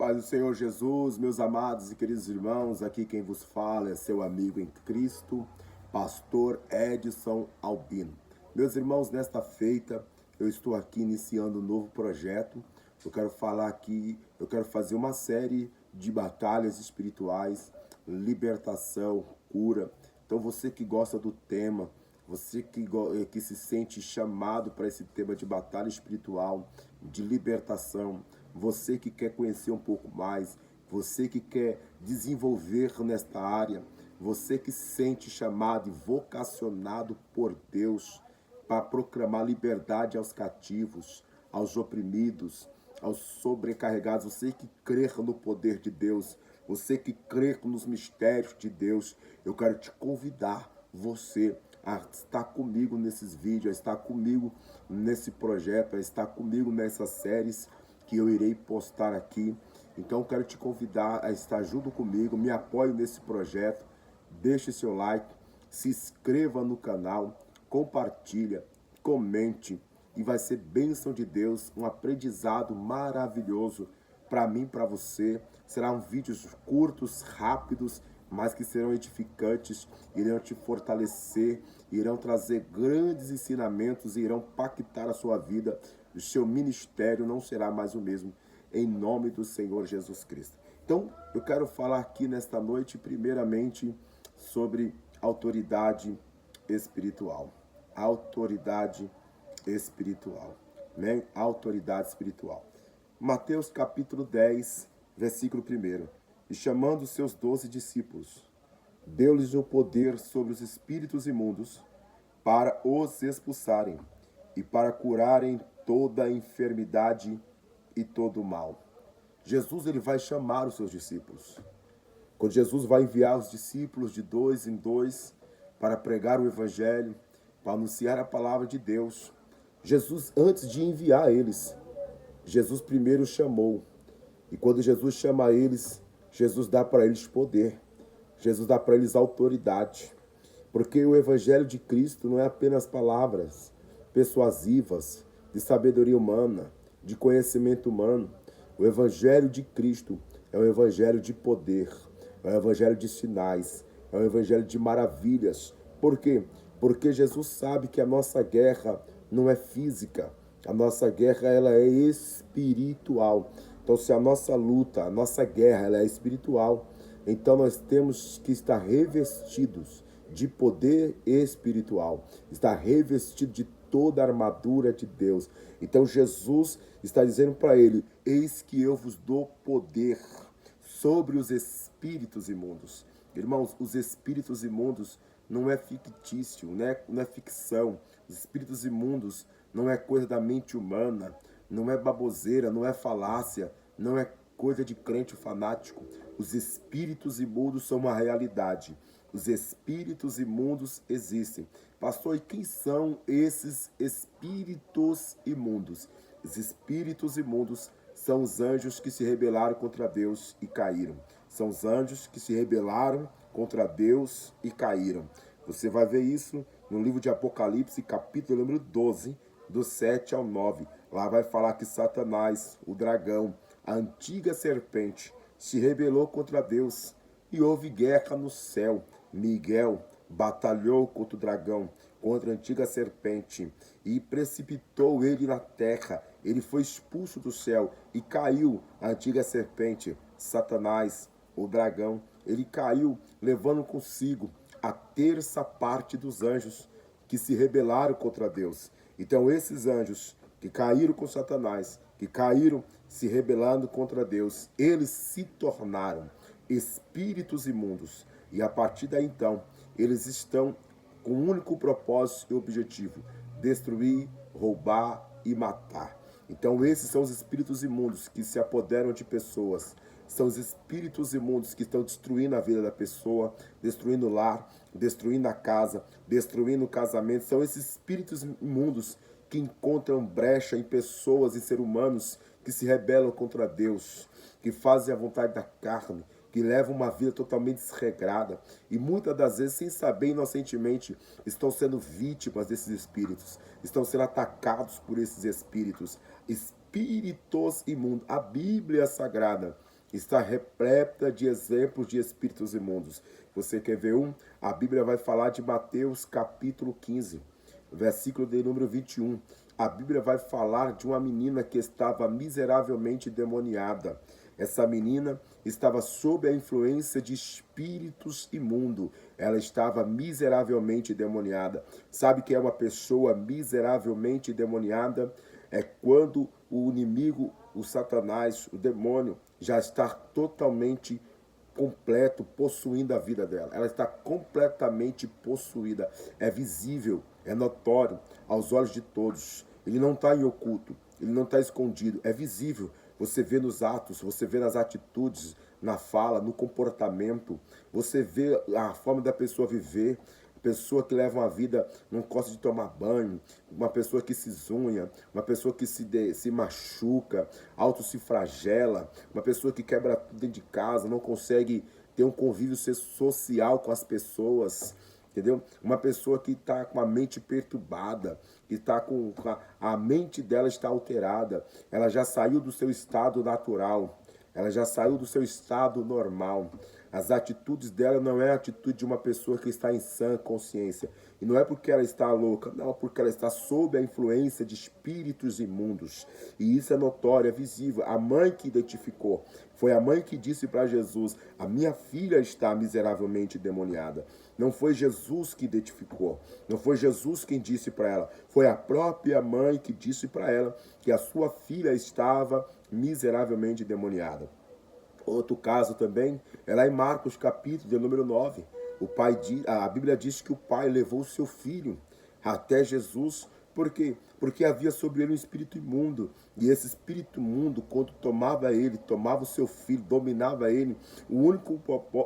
paz do Senhor Jesus, meus amados e queridos irmãos, aqui quem vos fala é seu amigo em Cristo, pastor Edson Albino. Meus irmãos, nesta feita eu estou aqui iniciando um novo projeto. Eu quero falar aqui, eu quero fazer uma série de batalhas espirituais, libertação, cura. Então você que gosta do tema, você que se sente chamado para esse tema de batalha espiritual, de libertação, você que quer conhecer um pouco mais, você que quer desenvolver nesta área, você que se sente chamado e vocacionado por Deus para proclamar liberdade aos cativos, aos oprimidos, aos sobrecarregados, você que crê no poder de Deus, você que crê nos mistérios de Deus, eu quero te convidar, você, a estar comigo nesses vídeos, a estar comigo nesse projeto, a estar comigo nessas séries que eu irei postar aqui. Então eu quero te convidar a estar junto comigo, me apoie nesse projeto, deixe seu like, se inscreva no canal, compartilha, comente, e vai ser bênção de Deus, um aprendizado maravilhoso para mim, para você. Serão vídeos curtos, rápidos, mas que serão edificantes, irão te fortalecer, irão trazer grandes ensinamentos, irão impactar a sua vida. O seu ministério não será mais o mesmo, em nome do Senhor Jesus Cristo. Então, eu quero falar aqui nesta noite, primeiramente, sobre autoridade espiritual. Autoridade espiritual, né? Autoridade espiritual. Mateus capítulo 10, versículo 1. E chamando seus 12 discípulos, deu-lhes o poder sobre os espíritos imundos para os expulsarem e para curarem toda a enfermidade e todo o mal. Jesus, ele vai chamar os seus discípulos. Quando Jesus vai enviar os discípulos de dois em dois para pregar o evangelho, para anunciar a palavra de Deus, Jesus, antes de enviar eles, Jesus primeiro chamou. E quando Jesus chama eles, Jesus dá para eles poder. Jesus dá para eles autoridade. Porque o evangelho de Cristo não é apenas palavras persuasivas, de sabedoria humana, de conhecimento humano. O evangelho de Cristo é um evangelho de poder, é um evangelho de sinais, é um evangelho de maravilhas. Por quê? Porque Jesus sabe que a nossa guerra não é física, a nossa guerra ela é espiritual. Então, se a nossa luta, a nossa guerra ela é espiritual, então nós temos que estar revestidos de poder espiritual, estar revestido de toda a armadura de Deus. Então Jesus está dizendo para ele: eis que eu vos dou poder sobre os espíritos imundos. Irmãos, os espíritos imundos não é fictício, não é ficção. Os espíritos imundos não é coisa da mente humana, não é baboseira, não é falácia, não é coisa de crente fanático. Os espíritos imundos são uma realidade. Os espíritos imundos existem. Pastor, e quem são esses espíritos imundos? Os espíritos imundos são os anjos que se rebelaram contra Deus e caíram. São os anjos que se rebelaram contra Deus e caíram. Você vai ver isso no livro de Apocalipse, capítulo número 12, do 7 ao 9. Lá vai falar que Satanás, o dragão, a antiga serpente, se rebelou contra Deus e houve guerra no céu. Miguel batalhou contra o dragão, contra a antiga serpente, e precipitou ele na terra. Ele foi expulso do céu e caiu a antiga serpente, Satanás, o dragão. Ele caiu, levando consigo a terça parte dos anjos que se rebelaram contra Deus. Então esses anjos que caíram com Satanás, que caíram se rebelando contra Deus, eles se tornaram espíritos imundos. E a partir daí então, eles estão com um único propósito e objetivo: destruir, roubar e matar. Então esses são os espíritos imundos que se apoderam de pessoas. São os espíritos imundos que estão destruindo a vida da pessoa, destruindo o lar, destruindo a casa, destruindo o casamento. São esses espíritos imundos que encontram brecha em pessoas e seres humanos que se rebelam contra Deus, que fazem a vontade da carne, que levam uma vida totalmente desregrada e muitas das vezes, sem saber, inocentemente, estão sendo vítimas desses espíritos, estão sendo atacados por esses espíritos. Espíritos imundos. A Bíblia Sagrada, está repleta de exemplos de espíritos imundos. Você quer ver um? A Bíblia vai falar de Mateus capítulo 15, versículo de número 21. A Bíblia vai falar de uma menina que estava miseravelmente demoniada. Essa menina estava sob a influência de espíritos imundos. Ela estava miseravelmente demoniada. Sabe que é uma pessoa miseravelmente demoniada? É quando o inimigo, o Satanás, o demônio, já está totalmente completo, possuindo a vida dela. Ela está completamente possuída. É visível, é notório aos olhos de todos. Ele não está em oculto, ele não está escondido, é visível. Você vê nos atos, você vê nas atitudes, na fala, no comportamento. Você vê a forma da pessoa viver. Pessoa que leva uma vida, não gosta de tomar banho, uma pessoa que se zunha, uma pessoa que se machuca, auto se flagela, uma pessoa que quebra tudo dentro de casa, não consegue ter um convívio social com as pessoas, entendeu? Uma pessoa que está com a mente perturbada, que está com a mente dela está alterada, ela já saiu do seu estado natural, ela já saiu do seu estado normal. As atitudes dela não é a atitude de uma pessoa que está em sã consciência. E não é porque ela está louca, não, porque ela está sob a influência de espíritos imundos. E isso é notório, é visível. A mãe que identificou, foi a mãe que disse para Jesus, a minha filha está miseravelmente demoniada. Não foi Jesus que identificou, não foi Jesus quem disse para ela, foi a própria mãe que disse para ela que a sua filha estava miseravelmente demoniada. Outro caso também é lá em Marcos capítulo de número 9. A Bíblia diz que o pai levou o seu filho até Jesus. Por quê? Porque havia sobre ele um espírito imundo. E esse espírito imundo, quando tomava ele, tomava o seu filho, dominava ele, o único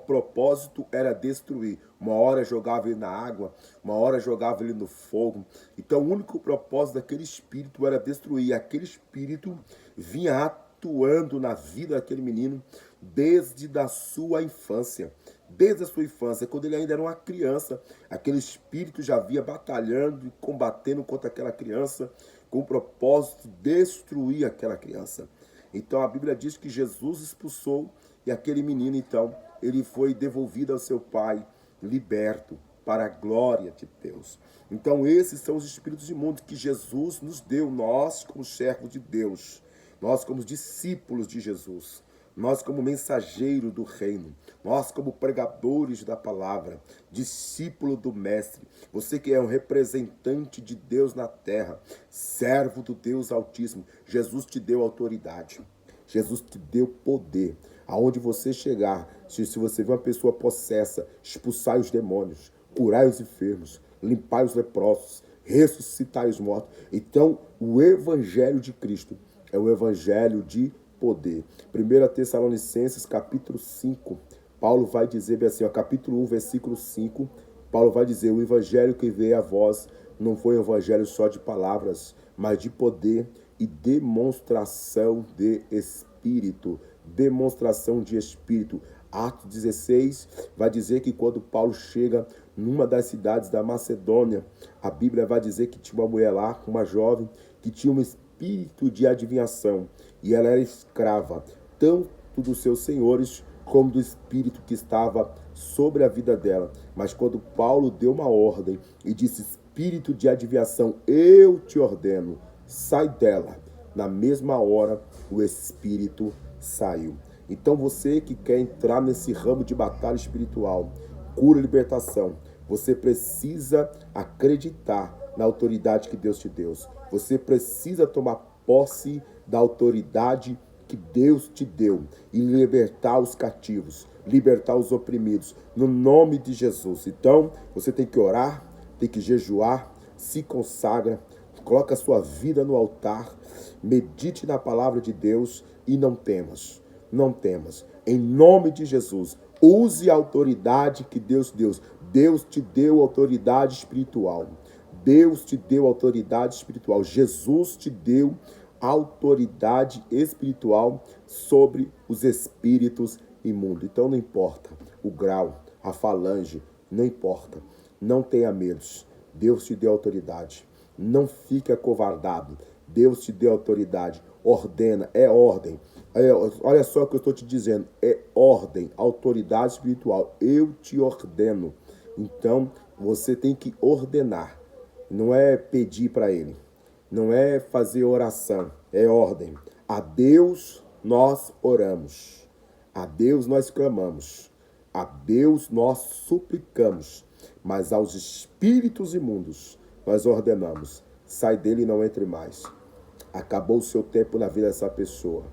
propósito era destruir. Uma hora jogava ele na água, uma hora jogava ele no fogo. Então o único propósito daquele espírito era destruir. Aquele espírito vinha atuando na vida daquele menino desde a sua infância. Desde a sua infância, quando ele ainda era uma criança, aquele espírito já vinha batalhando e combatendo contra aquela criança com o propósito de destruir aquela criança. Então a Bíblia diz que Jesus expulsou e aquele menino, então, ele foi devolvido ao seu pai, liberto para a glória de Deus. Então esses são os espíritos imundos que Jesus nos deu, nós como servos de Deus, nós como discípulos de Jesus. Nós como mensageiros do reino, nós como pregadores da palavra, discípulo do mestre, você que é um representante de Deus na terra, servo do Deus Altíssimo, Jesus te deu autoridade, Jesus te deu poder. Aonde você chegar, se você vê uma pessoa possessa, expulsai os demônios, curai os enfermos, limpai os leprosos, ressuscitai os mortos. Então, o evangelho de Cristo é o evangelho de poder. 1 Tessalonicenses capítulo 5, Paulo vai dizer assim, capítulo 1, versículo 5, Paulo vai dizer, o evangelho que veio a vós não foi um evangelho só de palavras, mas de poder e demonstração de Espírito. Demonstração de Espírito. Atos 16 vai dizer que quando Paulo chega numa das cidades da Macedônia, a Bíblia vai dizer que tinha uma mulher lá, uma jovem, que tinha um espírito de adivinhação, e ela era escrava, tanto dos seus senhores, como do espírito que estava sobre a vida dela. Mas quando Paulo deu uma ordem e disse, espírito de adivinhação, eu te ordeno, sai dela. Na mesma hora, o espírito saiu. Então você que quer entrar nesse ramo de batalha espiritual, cura e libertação, você precisa acreditar na autoridade que Deus te deu. Você precisa tomar posse da autoridade que Deus te deu e libertar os cativos, libertar os oprimidos, no nome de Jesus. Então, você tem que orar, tem que jejuar, se consagra, coloca a sua vida no altar, medite na palavra de Deus e não temas. Não temas. Em nome de Jesus, use a autoridade que Deus deu. Deus te deu autoridade espiritual. Deus te deu autoridade espiritual. Jesus te deu autoridade espiritual sobre os espíritos imundos. Então não importa o grau, a falange, não importa. Não tenha medos. Deus te deu autoridade. Não fique acovardado. Deus te deu autoridade. Ordena, é ordem. Olha só o que eu estou te dizendo. É ordem, autoridade espiritual. Eu te ordeno. Então, você tem que ordenar. Não é pedir para ele. Não é fazer oração. É ordem. A Deus nós oramos. A Deus nós clamamos. A Deus nós suplicamos. Mas aos espíritos imundos nós ordenamos. Sai dele e não entre mais. Acabou o seu tempo na vida dessa pessoa.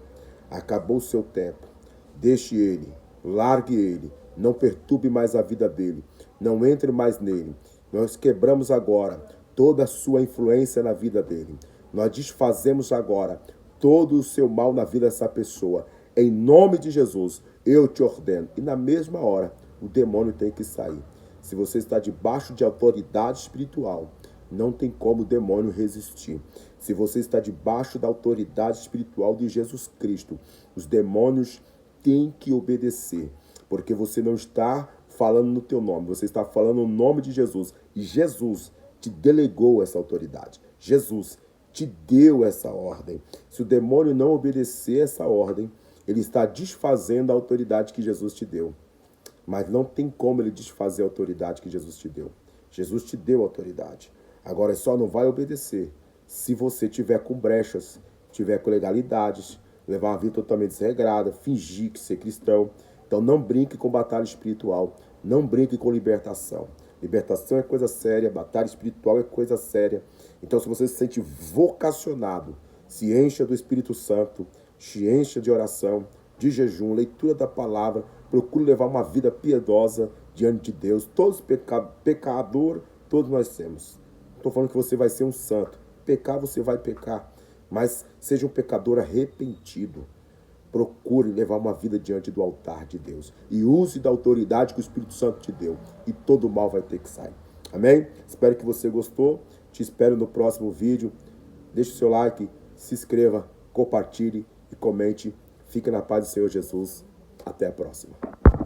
Acabou o seu tempo. Deixe ele. Largue ele. Não perturbe mais a vida dele. Não entre mais nele. Nós quebramos agora toda a sua influência na vida dele. Nós desfazemos agora todo o seu mal na vida dessa pessoa. Em nome de Jesus, eu te ordeno. E na mesma hora, o demônio tem que sair. Se você está debaixo de autoridade espiritual, não tem como o demônio resistir. Se você está debaixo da autoridade espiritual de Jesus Cristo, os demônios têm que obedecer. Porque você não está falando no teu nome, você está falando no nome de Jesus. E Jesus te delegou essa autoridade. Jesus te deu essa ordem. Se o demônio não obedecer essa ordem, ele está desfazendo a autoridade que Jesus te deu. Mas não tem como ele desfazer a autoridade que Jesus te deu. Jesus te deu autoridade. Agora só não vai obedecer se você tiver com brechas, tiver com legalidades, levar uma vida totalmente desregrada, fingir que ser cristão. Então não brinque com batalha espiritual, não brinque com libertação. Libertação é coisa séria, batalha espiritual é coisa séria. Então se você se sente vocacionado, se encha do Espírito Santo, se encha de oração, de jejum, leitura da palavra, procure levar uma vida piedosa diante de Deus. Todos pecador, todos nós temos. Estou falando que você vai ser um santo. Pecar, você vai pecar. Mas seja um pecador arrependido. Procure levar uma vida diante do altar de Deus. E use da autoridade que o Espírito Santo te deu. E todo mal vai ter que sair. Amém? Espero que você gostou. Te espero no próximo vídeo. Deixe o seu like, se inscreva, compartilhe e comente. Fique na paz do Senhor Jesus. Até a próxima.